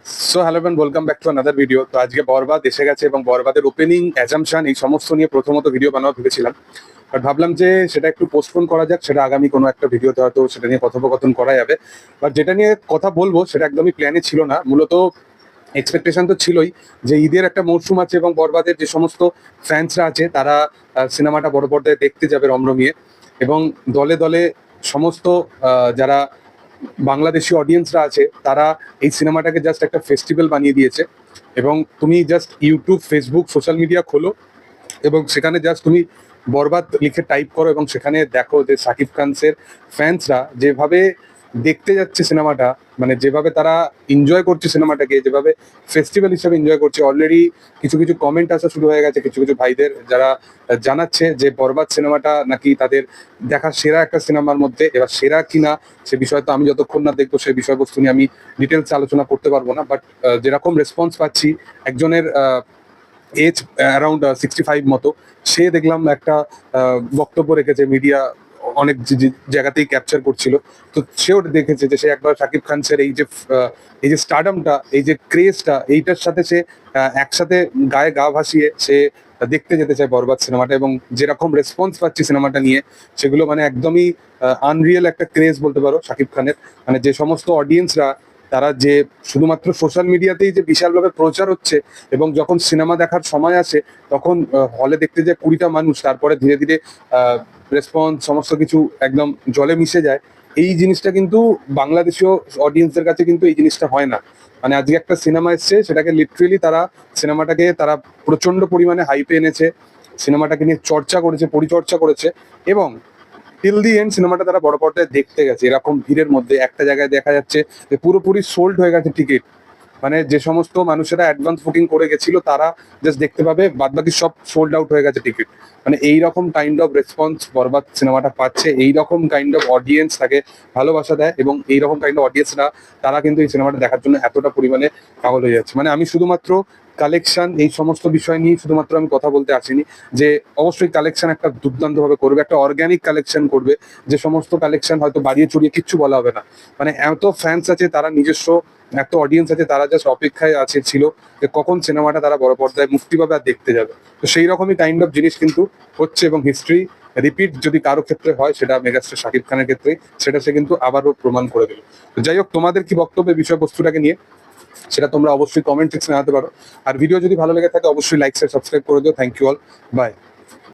So hello and welcome back to another video. তো আজকে বরবাদ এসে গেছে এবং বরবাদের ওপেনিং অ্যাজাম্পশন এই সমস্ত নিয়ে প্রথমত ভিডিও বানাবো ভেবেছিলাম, বাট ভাবলাম যে সেটা একটু পোস্টপোন করা যাক, সেটা আগামী কোনো একটা ভিডিওতে হয়তো সেটা নিয়ে কথোপকথন করা যাবে। বাট যেটা নিয়ে কথা বলবো সেটা একদমই প্ল্যানে ছিল না। মূলত এক্সপেকটেশন তো ছিলই যে ঈদের একটা মরশুম আছে এবং বরবাদের যে সমস্ত ফ্যান্সরা আছে তারা সিনেমাটা বড় পর্দায় দেখতে যাবে রমরমিয়ে, এবং দলে দলে সমস্ত যারা বাংলাদেশি অডিয়েন্সরা আছে তারা এই সিনেমাটাকে জাস্ট একটা ফেস্টিভ্যাল বানিয়ে দিয়েছে। এবং তুমি just YouTube, Facebook, social media খোলো এবং সেখানে জাস্ট তুমি বরবাদ লিখে টাইপ করো এবং সেখানে দেখো যে শাকিব খানসের ফ্যান্সরা যেভাবে দেখতে যাচ্ছে সিনেমাটা, মানে যেভাবে তারা এনজয় করছে সিনেমাটাকে, যেভাবে ফেস্টিভ্যাল হিসেবে এনজয় করছে। অলরেডি কিছু কিছু কমেন্ট আসা শুরু হয়ে গেছে কিছু কিছু ভাইদের, যারা জানাচ্ছে যে বরবাদ সিনেমাটা নাকি তাদের দেখা সেরা একটা সিনেমার মধ্যে। এবার সেরা কিনা সে বিষয়ে তো আমি যতক্ষণ না দেখবো সেই বিষয়বস্তু নিয়ে আমি ডিটেলস আলোচনা করতে পারবো না। বাট যেরকম রেসপন্স পাচ্ছি, একজনের এজ অ্যারাউন্ড 65 মতো, সে দেখলাম একটা বক্তব্য রেখেছে, মিডিয়া অনেক জায়গাতেই ক্যাপচার করছিল। তো সেও দেখেছে যে সে একবার শাকিব খান স্যার এই যে স্টারডামটা, এই যে ক্রেজটা, এইটার সাথে সে একসাথে গায়ে গা ভাসিয়ে সে দেখতে যেতে চায় বরবাদ সিনেমাটা। এবং যেরকম রেসপন্স পাচ্ছি সিনেমাটা নিয়ে, সেগুলো মানে একদমই আনরিয়েল একটা ক্রেজ বলতে পারো শাকিব খানের। মানে যে সমস্ত অডিয়েন্সরা তারা যে শুধুমাত্র সোশ্যাল মিডিয়াতেই যে বিশালভাবে প্রচার হচ্ছে, এবং যখন সিনেমা দেখার সময় আসে তখন হলে দেখতে যায় 20টা মানুষ, তারপরে ধীরে ধীরে রেসপন্স সমস্ত কিছু একদম জলে মিশে যায়। এই জিনিসটা কিন্তু বাংলাদেশীয় অডিয়েন্সদের কাছে কিন্তু এই জিনিসটা হয় না। মানে আজকে একটা সিনেমা এসছে, সেটাকে লিটারেলি সিনেমাটাকে তারা প্রচন্ড পরিমাণে হাইপে এনেছে, সিনেমাটাকে নিয়ে চর্চা করেছে, পরিচর্চা করেছে, এবং টিল দি এন্ড সিনেমাটা তারা বড় পর্দায় দেখতে গেছে। এরকম ভিড়ের মধ্যে একটা জায়গায় দেখা যাচ্ছে যে পুরোপুরি সোল্ড হয়ে গেছে টিকিট। মানে যে সমস্ত মানুষেরা অ্যাডভান্স বুকিং করে গেছিল তারা জাস্ট দেখতে পাবে, বাদ বাকি সব সোল্ড আউট হয়ে গেছে টিকিট। মানে এইরকম কাইন্ড অফ রেসপন্স বরবাদ সিনেমাটা পাচ্ছে, এইরকম কাইন্ড অফ অডিয়েন্স তাকে ভালোবাসা দেয়, এবং এইরকম কাইন্ড অফ অডিয়েন্সরা তারা কিন্তু এই সিনেমাটা দেখার জন্য এতটা পরিমাণে পাগল হয়ে যাচ্ছে। মানে আমি শুধুমাত্র কালেকশন এই সমস্ত বিষয় নিয়ে শুধুমাত্র আমি কথা বলতে আসিনি, যে অবশ্যই কালেকশন একটা দুর্দান্তভাবে করবে, একটা অর্গ্যানিক কালেকশন করবে। যে সমস্ত কালেকশন হয়তো বাড়িয়ে চড়িয়ে কিচ্ছু বলা হবে না। মানে এত ফ্যান্স আছে, তারা নিজস্ব এত অডিয়েন্স আছে, তারা জাস্ট অপেক্ষায় ছিল যে কখন সিনেমাটা তারা বড় পর্দায় মুক্তি পাবে আর দেখতে যাবে। তো সেই রকমই কাইন্ড অফ জিনিস কিন্তু হচ্ছে, এবং হিস্ট্রি রিপিট যদি কারো ক্ষেত্রে হয়, সেটা মেগাস্টার শাকিব খানের ক্ষেত্রে সেটা সে কিন্তু আবারও প্রমাণ করে দিল। তো যাই হোক, তোমাদের কি বক্তব্য বিষয়বস্তুটাকে নিয়ে সেটা তোমরা অবশ্যই কমেন্ট সেকশনে জানাতে পারো। আর ভিডিও যদি ভালো লেগে থাকে অবশ্যই লাইক শেয়ার সাবস্ক্রাইব করে দিও। Thank you all, by.